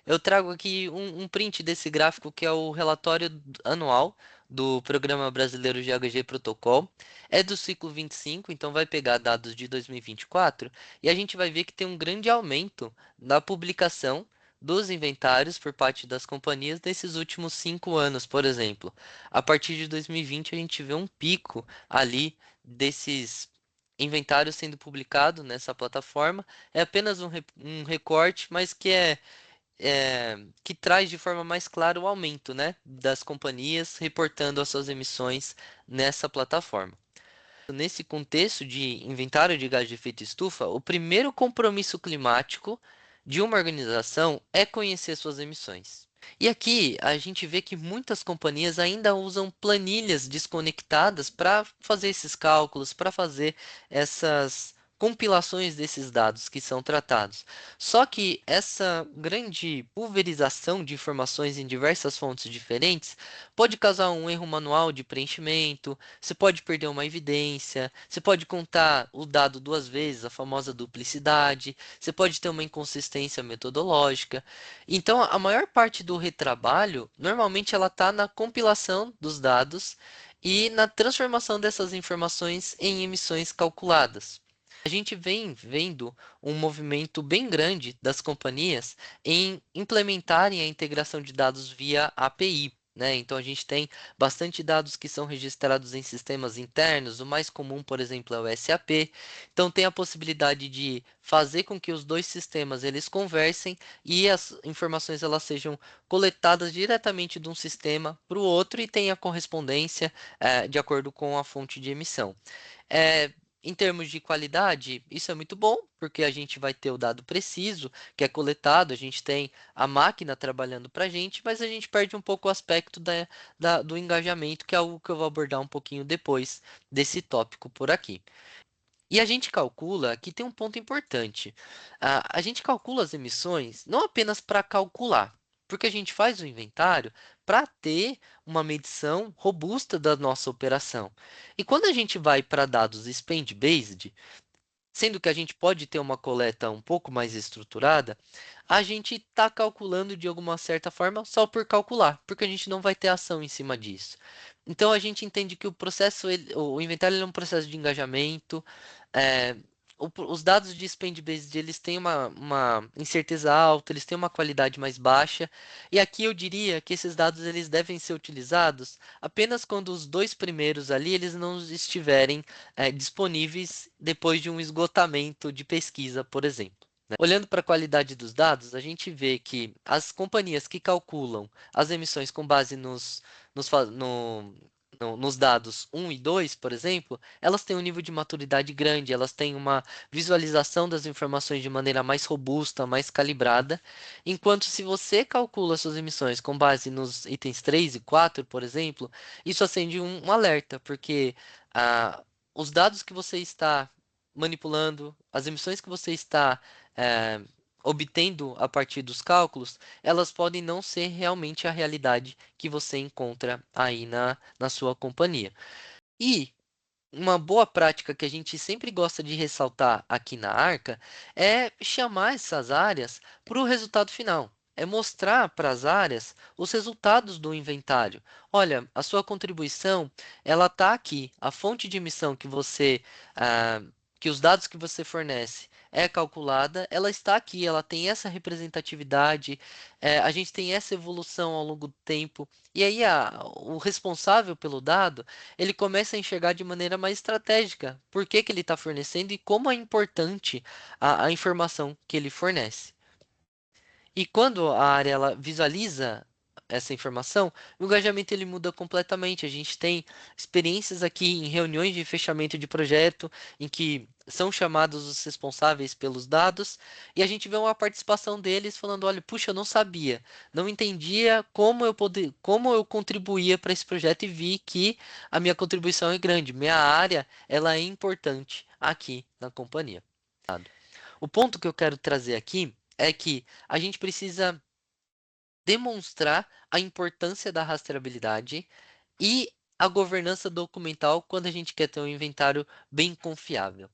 Eu trago aqui um print desse gráfico que é o relatório anual do Programa Brasileiro de AGG Protocol. É do ciclo 25, então vai pegar dados de 2024 e 24, e a gente vai ver que tem um grande aumento na publicação dos inventários por parte das companhias nesses últimos 5 anos, por exemplo. A partir de 2020 a gente vê um pico ali desses inventários sendo publicado nessa plataforma. É apenas um recorte, mas que traz de forma mais clara o aumento, né, das companhias reportando as suas emissões nessa plataforma. Nesse contexto de inventário de gás de efeito estufa, o primeiro compromisso climático de uma organização é conhecer suas emissões. E aqui a gente vê que muitas companhias ainda usam planilhas desconectadas para fazer esses cálculos, para fazer essas compilações desses dados que são tratados. Só que essa grande pulverização de informações em diversas fontes diferentes pode causar um erro manual de preenchimento, você pode perder uma evidência, você pode contar o dado duas vezes, a famosa duplicidade, você pode ter uma inconsistência metodológica. Então, a maior parte do retrabalho, normalmente ela está na compilação dos dados e na transformação dessas informações em emissões calculadas. A gente vem vendo um movimento bem grande das companhias em implementarem a integração de dados via API, né? Então a gente tem bastante dados que são registrados em sistemas internos. O mais comum, por exemplo, é o SAP. Então tem a possibilidade de fazer com que os dois sistemas eles conversem e as informações elas sejam coletadas diretamente de um sistema para o outro e tenha correspondência de acordo com a fonte de emissão. É, em termos de qualidade, isso é muito bom, porque a gente vai ter o dado preciso que é coletado, a gente tem a máquina trabalhando para a gente, mas a gente perde um pouco o aspecto do engajamento, que é algo que eu vou abordar um pouquinho depois desse tópico por aqui. E a gente calcula, aqui tem um ponto importante. A gente calcula as emissões não apenas para calcular, porque a gente faz o inventário para ter uma medição robusta da nossa operação. E quando a gente vai para dados spend-based, sendo que a gente pode ter uma coleta um pouco mais estruturada, a gente está calculando de alguma certa forma só por calcular, porque a gente não vai ter ação em cima disso. Então a gente entende que o processo, o inventário ele é um processo de engajamento. é, os dados de spend based eles têm uma incerteza alta, eles têm uma qualidade mais baixa. E aqui eu diria que esses dados eles devem ser utilizados apenas quando os dois primeiros ali eles não estiverem disponíveis depois de um esgotamento de pesquisa, por exemplo. Olhando para a qualidade dos dados, a gente vê que as companhias que calculam as emissões com base nos, fa- no- nos dados 1 e 2, por exemplo, elas têm um nível de maturidade grande, elas têm uma visualização das informações de maneira mais robusta, mais calibrada, enquanto se você calcula suas emissões com base nos itens 3 e 4, por exemplo, isso acende um alerta, porque ah, os dados que você está manipulando, as emissões que você está eh, obtendo a partir dos cálculos, elas podem não ser realmente a realidade que você encontra aí na sua companhia. E uma boa prática que a gente sempre gosta de ressaltar aqui na Arca é chamar essas áreas para o resultado final. É mostrar para as áreas os resultados do inventário. Olha, a sua contribuição, ela está aqui. A fonte de emissão ah, que os dados que você fornece é calculada, ela está aqui. Ela tem essa representatividade. A gente tem essa evolução ao longo do tempo. E aí, o responsável pelo dado ele começa a enxergar de maneira mais estratégica por que que ele está fornecendo e como é importante a informação que ele fornece. E quando a área ela visualiza essa informação, o engajamento ele muda completamente. A gente tem experiências aqui em reuniões de fechamento de projeto em que são chamados os responsáveis pelos dados e a gente vê uma participação deles falando, olha, puxa, eu não sabia, não entendia como eu contribuía para esse projeto e vi que a minha contribuição é grande, minha área ela é importante aqui na companhia. O ponto que eu quero trazer aqui é que a gente precisa demonstrar a importância da rastreabilidade e a governança documental quando a gente quer ter um inventário bem confiável.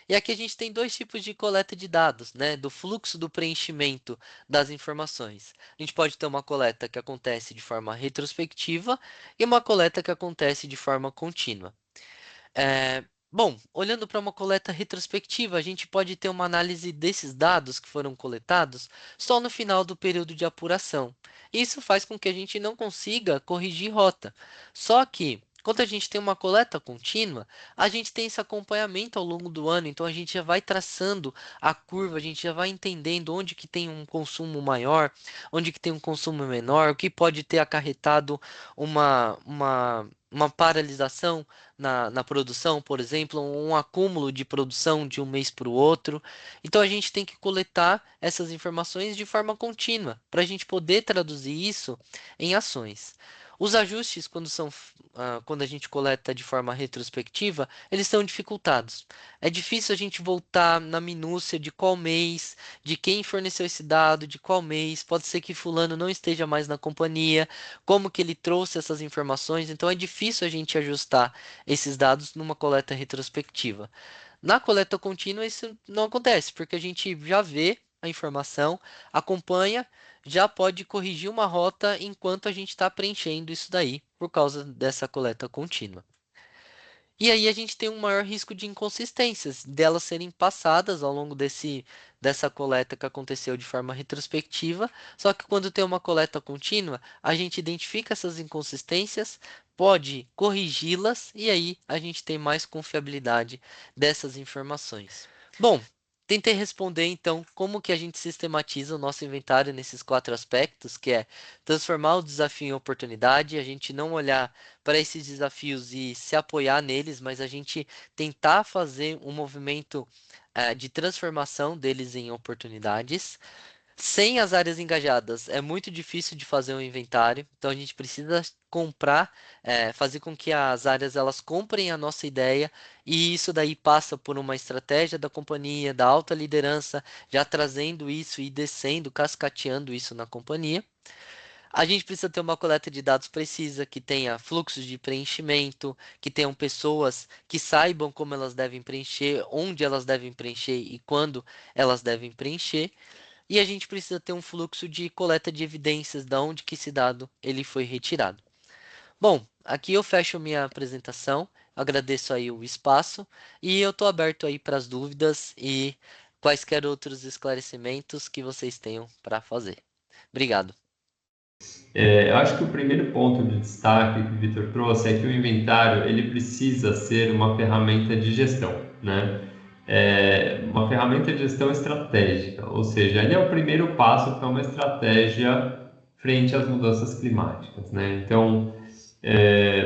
E aqui a gente tem dois tipos de coleta de dados, né? Do fluxo do preenchimento das informações. A gente pode ter uma coleta que acontece de forma retrospectiva e uma coleta que acontece de forma contínua. É, bom, olhando para uma coleta retrospectiva, a gente pode ter uma análise desses dados que foram coletados só no final do período de apuração. Isso faz com que a gente não consiga corrigir rota. Só que, quando a gente tem uma coleta contínua, a gente tem esse acompanhamento ao longo do ano, então a gente já vai traçando a curva, a gente já vai entendendo onde que tem um consumo maior, onde que tem um consumo menor, o que pode ter acarretado uma paralisação na produção, por exemplo, um acúmulo de produção de um mês para o outro. Então a gente tem que coletar essas informações de forma contínua para a gente poder traduzir isso em ações. Os ajustes, quando a gente coleta de forma retrospectiva, eles são dificultados. É difícil a gente voltar na minúcia de qual mês, de quem forneceu esse dado, de qual mês. Pode ser que fulano não esteja mais na companhia, como que ele trouxe essas informações. Então é difícil a gente ajustar esses dados numa coleta retrospectiva. Na coleta contínua, isso não acontece, porque a gente já vê a informação, acompanha, já pode corrigir uma rota enquanto a gente está preenchendo isso daí, por causa dessa coleta contínua. E aí a gente tem um maior risco de inconsistências, delas serem passadas ao longo dessa coleta que aconteceu de forma retrospectiva. Só que quando tem uma coleta contínua, a gente identifica essas inconsistências, pode corrigi-las e aí a gente tem mais confiabilidade dessas informações. Bom, tentei responder então como que a gente sistematiza o nosso inventário nesses quatro aspectos, que é transformar o desafio em oportunidade, a gente não olhar para esses desafios e se apoiar neles, mas a gente tentar fazer um movimento de transformação deles em oportunidades. Sem as áreas engajadas, é muito difícil de fazer um inventário, então a gente precisa comprar, fazer com que as áreas elas comprem a nossa ideia, e isso daí passa por uma estratégia da companhia, da alta liderança, já trazendo isso e descendo, cascateando isso na companhia. A gente precisa ter uma coleta de dados precisa, que tenha fluxos de preenchimento, que tenham pessoas que saibam como elas devem preencher, onde elas devem preencher e quando elas devem preencher. E a gente precisa ter um fluxo de coleta de evidências de onde que esse dado ele foi retirado. Bom, aqui eu fecho minha apresentação, agradeço aí o espaço e eu estou aberto aí para as dúvidas e quaisquer outros esclarecimentos que vocês tenham para fazer. Obrigado. Eu acho que o primeiro ponto de destaque que o Vitor trouxe é que o inventário ele precisa ser uma ferramenta de gestão, né? Uma ferramenta de gestão estratégica, ou seja, ele é o primeiro passo para uma estratégia frente às mudanças climáticas, né? Então,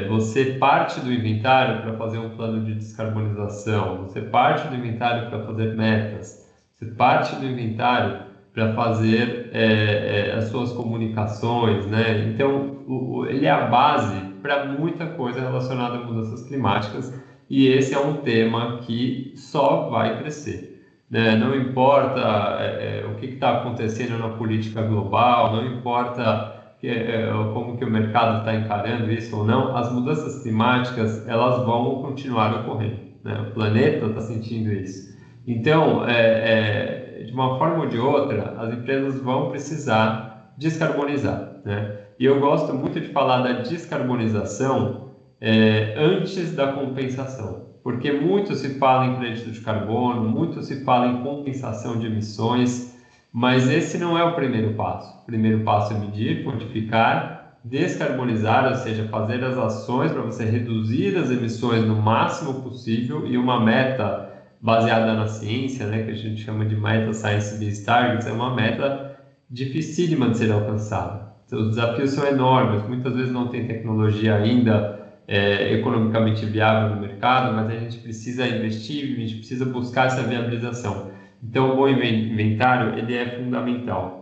você parte do inventário para fazer um plano de descarbonização, você parte do inventário para fazer metas, você parte do inventário para fazer as suas comunicações, né? Então, ele é a base para muita coisa relacionada a mudanças climáticas e esse é um tema que só vai crescer, né? Não importa o que está acontecendo na política global, não importa como que o mercado está encarando isso ou não, as mudanças climáticas elas vão continuar ocorrendo, né? O planeta está sentindo isso. Então, de uma forma ou de outra, as empresas vão precisar descarbonizar, né? E eu gosto muito de falar da descarbonização antes da compensação, porque muito se fala em crédito de carbono, muito se fala em compensação de emissões, mas esse não é o primeiro passo. O primeiro passo é medir, quantificar, descarbonizar, ou seja, fazer as ações para você reduzir as emissões no máximo possível e uma meta baseada na ciência, né, que a gente chama de Meta Science-Based Targets, é uma meta dificílima de ser alcançada. Então, os desafios são enormes, muitas vezes não tem tecnologia ainda economicamente viável no mercado, mas a gente precisa investir, a gente precisa buscar essa viabilização. Então, o bom inventário ele é fundamental.